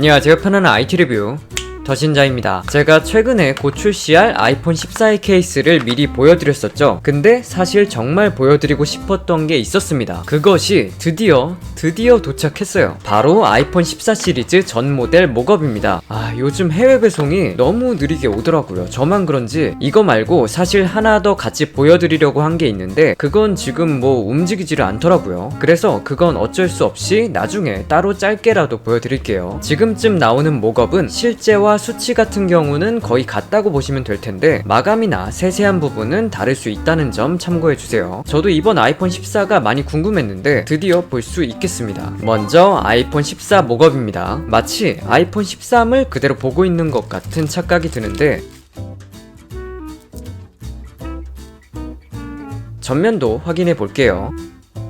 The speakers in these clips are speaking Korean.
안녕하세요. 편안한 IT 리뷰 더신자입니다. 제가 최근에 곧 출시할 아이폰 14의 케이스를 미리 보여드렸었죠. 근데 사실 정말 보여드리고 싶었던 게 있었습니다. 그것이 드디어 도착했어요. 바로 아이폰 14 시리즈 전 모델 목업입니다. 요즘 해외 배송이 너무 느리게 오더라고요. 저만 그런지 이거 말고 사실 하나 더 같이 보여드리려고 한 게 있는데 그건 지금 뭐 움직이지를 않더라고요. 그래서 그건 어쩔 수 없이 나중에 따로 짧게라도 보여드릴게요. 지금쯤 나오는 목업은 실제와 수치 같은 경우는 거의 같다고 보시면 될 텐데 마감이나 세세한 부분은 다를 수 있다는 점 참고해주세요. 저도 이번 아이폰 14가 많이 궁금했는데 드디어 볼 수 있겠습니다. 먼저 아이폰 14 목업입니다. 마치 아이폰 13을 그대로 보고 있는 것 같은 착각이 드는데 전면도 확인해 볼게요.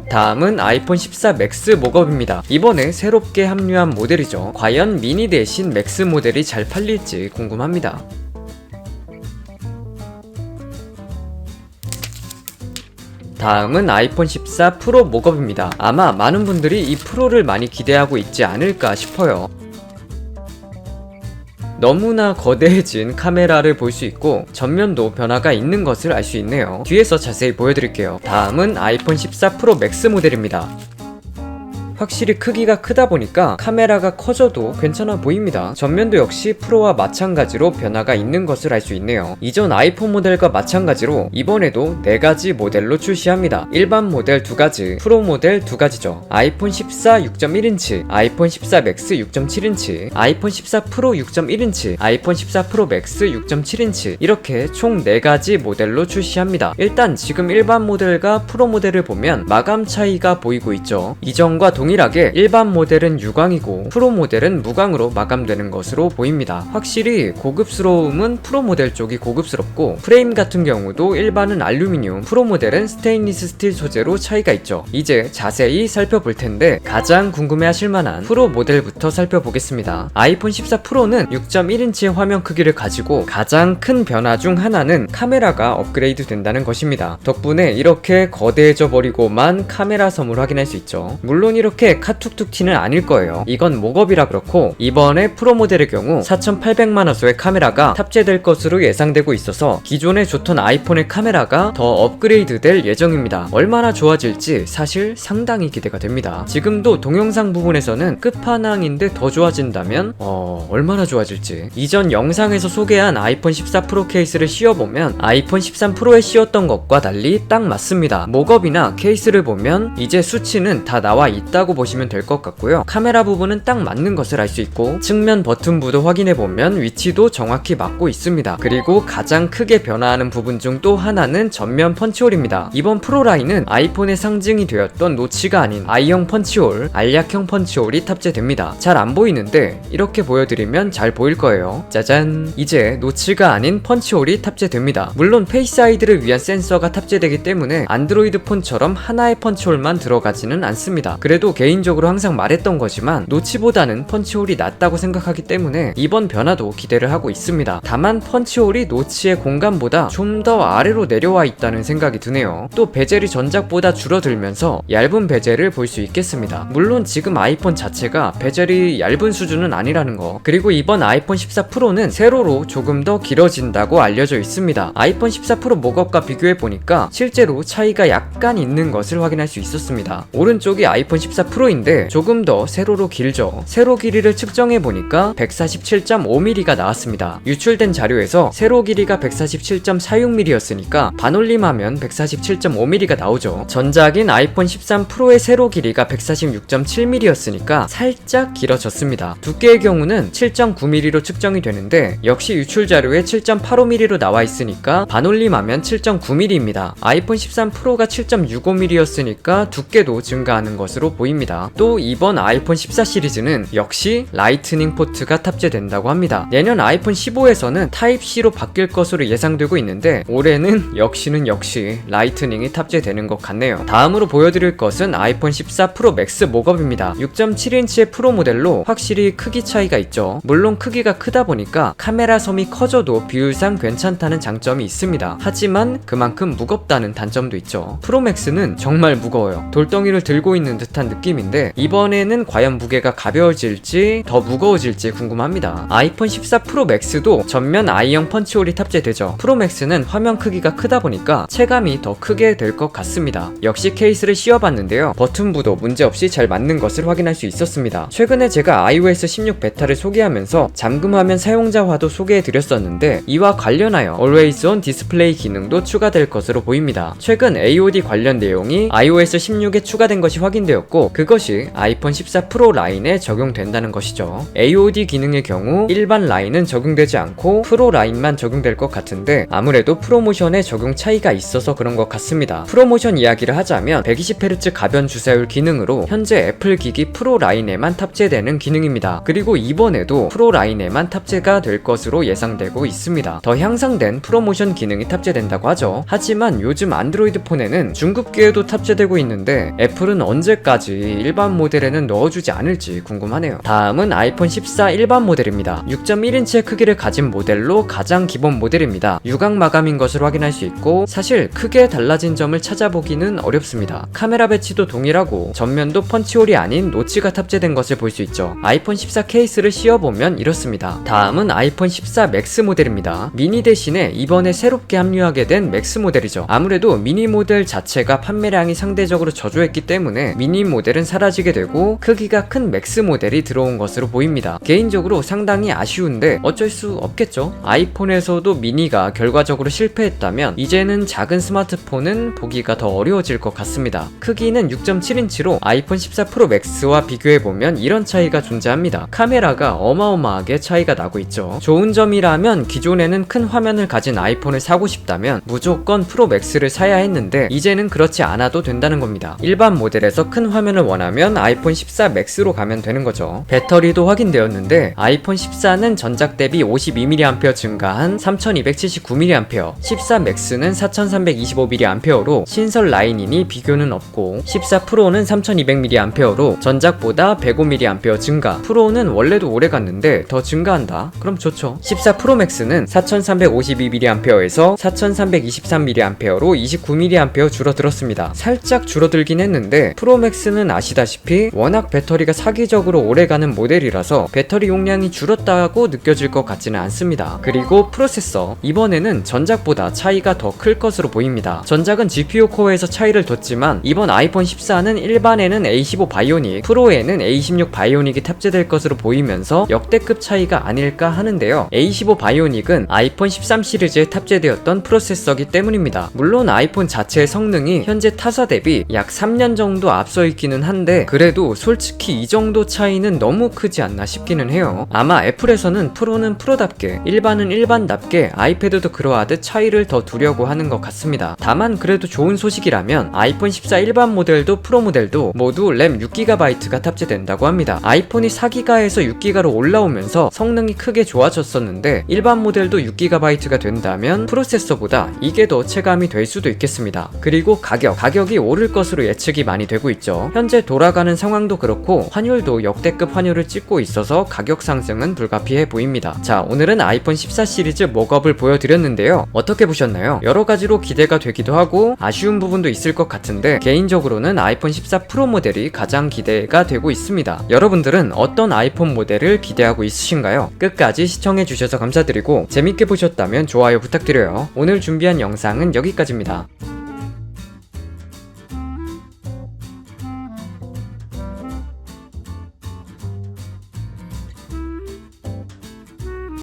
다음은 아이폰 14 맥스 목업입니다. 이번에 새롭게 합류한 모델이죠. 과연 미니 대신 맥스 모델이 잘 팔릴지 궁금합니다. 다음은 아이폰 14 프로 목업입니다. 아마 많은 분들이 이 프로를 많이 기대하고 있지 않을까 싶어요. 너무나 거대해진 카메라를 볼 수 있고 전면도 변화가 있는 것을 알 수 있네요. 뒤에서 자세히 보여드릴게요. 다음은 아이폰 14 프로 맥스 모델입니다. 확실히 크기가 크다 보니까 카메라가 커져도 괜찮아 보입니다. 전면도 역시 프로와 마찬가지로 변화가 있는 것을 알 수 있네요. 이전 아이폰 모델과 마찬가지로 이번에도 4가지 모델로 출시합니다. 일반 모델 2가지, 프로 모델 2가지죠. 아이폰 14 6.1인치, 아이폰 14 맥스 6.7인치, 아이폰 14 프로 6.1인치, 아이폰 14 프로 맥스 6.7인치 이렇게 총 4가지 모델로 출시합니다. 일단 지금 일반 모델과 프로 모델을 보면 마감 차이가 보이고 있죠. 이전과 동일하게 일반 모델은 유광이고 프로 모델은 무광으로 마감되는 것으로 보입니다. 확실히 고급스러움은 프로 모델 쪽이 고급스럽고 프레임 같은 경우도 일반은 알루미늄, 프로 모델은 스테인리스 스틸 소재로 차이가 있죠. 이제 자세히 살펴볼 텐데 가장 궁금해하실 만한 프로 모델부터 살펴보겠습니다. 아이폰 14 프로는 6.1인치의 화면 크기를 가지고 가장 큰 변화 중 하나는 카메라가 업그레이드 된다는 것입니다. 덕분에 이렇게 거대해져 버리고만 카메라 섬을 확인할 수 있죠. 물론 이렇게 카툭툭 튀는 아닐 거예요. 이건 목업이라 그렇고 이번에 프로 모델의 경우 4800만화소의 카메라가 탑재될 것으로 예상되고 있어서 기존에 좋던 아이폰의 카메라가 더 업그레이드 될 예정입니다. 얼마나 좋아질지 사실 상당히 기대가 됩니다. 지금도 동영상 부분에서는 끝판왕인데 더 좋아진다면 얼마나 좋아질지. 이전 영상에서 소개한 아이폰 14 프로 케이스를 씌워보면 아이폰 13 프로에 씌웠던 것과 달리 딱 맞습니다. 목업이나 케이스를 보면 이제 수치는 다 나와 있다고 보시면 될 것 같고요. 카메라 부분은 딱 맞는 것을 알 수 있고 측면 버튼부도 확인해보면 위치도 정확히 맞고 있습니다. 그리고 가장 크게 변화하는 부분 중 또 하나는 전면 펀치홀입니다. 이번 프로 라인은 아이폰의 상징이 되었던 노치가 아닌 I형 펀치홀, 알약형 펀치홀이 탑재됩니다. 잘 안 보이는데 이렇게 보여드리면 잘 보일 거예요. 짜잔! 이제 노치가 아닌 펀치홀이 탑재됩니다. 물론 페이스 아이디를 위한 센서가 탑재되기 때문에 안드로이드 폰처럼 하나의 펀치홀만 들어가지는 않습니다. 그래도 개인적으로 항상 말했던 거지만 노치보다는 펀치홀이 낫다고 생각하기 때문에 이번 변화도 기대를 하고 있습니다. 다만 펀치홀이 노치의 공간보다 좀 더 아래로 내려와 있다는 생각이 드네요. 또 베젤이 전작보다 줄어들면서 얇은 베젤을 볼 수 있겠습니다. 물론 지금 아이폰 자체가 베젤이 얇은 수준은 아니라는 거. 그리고 이번 아이폰 14 프로는 세로로 조금 더 길어진다고 알려져 있습니다. 아이폰 14 프로 목업과 비교해보니까 실제로 차이가 약간 있는 것을 확인할 수 있었습니다. 오른쪽이 아이폰 14 프로인데 조금 더 세로로 길죠. 세로 길이를 측정해보니까 147.5mm가 나왔습니다. 유출된 자료에서 세로 길이가 147.46mm였으니까 반올림하면 147.5mm가 나오죠. 전작인 아이폰 13 프로의 세로 길이가 146.7mm였으니까 살짝 길어졌습니다. 두께의 경우는 7.9mm로 측정이 되는데 역시 유출 자료에 7.85mm로 나와 있으니까 반올림하면 7.9mm입니다. 아이폰 13 프로가 7.65mm였으니까 두께도 증가하는 것으로 보입니다. 또 이번 아이폰 14 시리즈는 역시 라이트닝 포트가 탑재된다고 합니다. 내년 아이폰 15에서는 타입C로 바뀔 것으로 예상되고 있는데 올해는 역시 라이트닝이 탑재되는 것 같네요. 다음으로 보여드릴 것은 아이폰 14 프로 맥스 목업입니다. 6.7인치의 프로 모델로 확실히 크기 차이가 있죠. 물론 크기가 크다 보니까 카메라 섬이 커져도 비율상 괜찮다는 장점이 있습니다. 하지만 그만큼 무겁다는 단점도 있죠. 프로 맥스는 정말 무거워요. 돌덩이를 들고 있는 듯한 느낌 느낌인데 이번에는 과연 무게가 가벼워질지 더 무거워질지 궁금합니다. 아이폰 14 프로 맥스도 전면 I형 펀치홀이 탑재되죠. 프로 맥스는 화면 크기가 크다 보니까 체감이 더 크게 될 것 같습니다. 역시 케이스를 씌워봤는데요. 버튼부도 문제없이 잘 맞는 것을 확인할 수 있었습니다. 최근에 제가 iOS 16 베타를 소개하면서 잠금화면 사용자화도 소개해드렸었는데 이와 관련하여 Always On 디스플레이 기능도 추가될 것으로 보입니다. 최근 AOD 관련 내용이 iOS 16에 추가된 것이 확인되었고 그것이 아이폰 14 프로 라인에 적용된다는 것이죠. AOD 기능의 경우 일반 라인은 적용되지 않고 프로 라인만 적용될 것 같은데 아무래도 프로모션에 적용 차이가 있어서 그런 것 같습니다. 프로모션 이야기를 하자면 120Hz 가변 주사율 기능으로 현재 애플 기기 프로 라인에만 탑재되는 기능입니다. 그리고 이번에도 프로 라인에만 탑재가 될 것으로 예상되고 있습니다. 더 향상된 프로모션 기능이 탑재된다고 하죠. 하지만 요즘 안드로이드 폰에는 중급기에도 탑재되고 있는데 애플은 언제까지 일반 모델에는 넣어주지 않을지 궁금하네요. 다음은 아이폰 14 일반 모델입니다. 6.1인치의 크기를 가진 모델로 가장 기본 모델입니다. 유광 마감인 것을 확인할 수 있고 사실 크게 달라진 점을 찾아보기는 어렵습니다. 카메라 배치도 동일하고 전면도 펀치홀이 아닌 노치가 탑재된 것을 볼 수 있죠. 아이폰 14 케이스를 씌워보면 이렇습니다. 다음은 아이폰 14 맥스 모델입니다. 미니 대신에 이번에 새롭게 합류하게 된 맥스 모델이죠. 아무래도 미니 모델 자체가 판매량이 상대적으로 저조했기 때문에 미니 모델은 사라지게 되고 크기가 큰 맥스 모델이 들어온 것으로 보입니다. 개인적으로 상당히 아쉬운데 어쩔 수 없겠죠. 아이폰에서도 미니가 결과적으로 실패했다면 이제는 작은 스마트폰은 보기가 더 어려워질 것 같습니다. 크기는 6.7인치로 아이폰 14 프로 맥스와 비교해보면 이런 차이가 존재합니다. 카메라가 어마어마하게 차이가 나고 있죠. 좋은 점이라면 기존에는 큰 화면을 가진 아이폰을 사고 싶다면 무조건 프로 맥스를 사야 했는데 이제는 그렇지 않아도 된다는 겁니다. 일반 모델에서 큰 화면을 원하면 아이폰 14 맥스로 가면 되는 거죠. 배터리도 확인되었는데 아이폰 14는 전작 대비 52mAh 증가한 3279mAh, 14 맥스는 4325mAh로 신설 라인이니 비교는 없고 14 프로는 3200mAh로 전작보다 105mAh 증가. 프로는 원래도 오래 갔는데 더 증가한다? 그럼 좋죠. 14 프로 맥스는 4352mAh에서 4323mAh로 29mAh 줄어들었습니다. 살짝 줄어들긴 했는데 프로 맥스는 아시다시피 워낙 배터리가 사기적으로 오래가는 모델이라서 배터리 용량이 줄었다고 느껴질 것 같지는 않습니다. 그리고 프로세서, 이번에는 전작보다 차이가 더 클 것으로 보입니다. 전작은 GPU 코어에서 차이를 뒀지만 이번 아이폰 14는 일반에는 A15 바이오닉, 프로에는 A16 바이오닉이 탑재될 것으로 보이면서 역대급 차이가 아닐까 하는데요. A15 바이오닉은 아이폰 13 시리즈에 탑재되었던 프로세서기 때문입니다. 물론 아이폰 자체의 성능이 현재 타사 대비 약 3년 정도 앞서 있기는 한데 그래도 솔직히 이 정도 차이는 너무 크지 않나 싶기는 해요. 아마 애플에서는 프로는 프로답게 일반은 일반답게 아이패드도 그러하듯 차이를 더 두려고 하는 것 같습니다. 다만 그래도 좋은 소식이라면 아이폰 14 일반 모델도 프로 모델도 모두 램 6GB가 탑재된다고 합니다. 아이폰이 4GB에서 6GB로 올라오면서 성능이 크게 좋아졌었는데 일반 모델도 6GB가 된다면 프로세서보다 이게 더 체감이 될 수도 있겠습니다. 그리고 가격이 오를 것으로 예측이 많이 되고 있죠. 현재 돌아가는 상황도 그렇고 환율도 역대급 환율을 찍고 있어서 가격 상승은 불가피해 보입니다. 자, 오늘은 아이폰 14 시리즈 목업을 보여드렸는데요. 어떻게 보셨나요? 여러가지로 기대가 되기도 하고 아쉬운 부분도 있을 것 같은데 개인적으로는 아이폰 14 프로 모델이 가장 기대가 되고 있습니다. 여러분들은 어떤 아이폰 모델을 기대하고 있으신가요? 끝까지 시청해주셔서 감사드리고 재밌게 보셨다면 좋아요 부탁드려요. 오늘 준비한 영상은 여기까지입니다.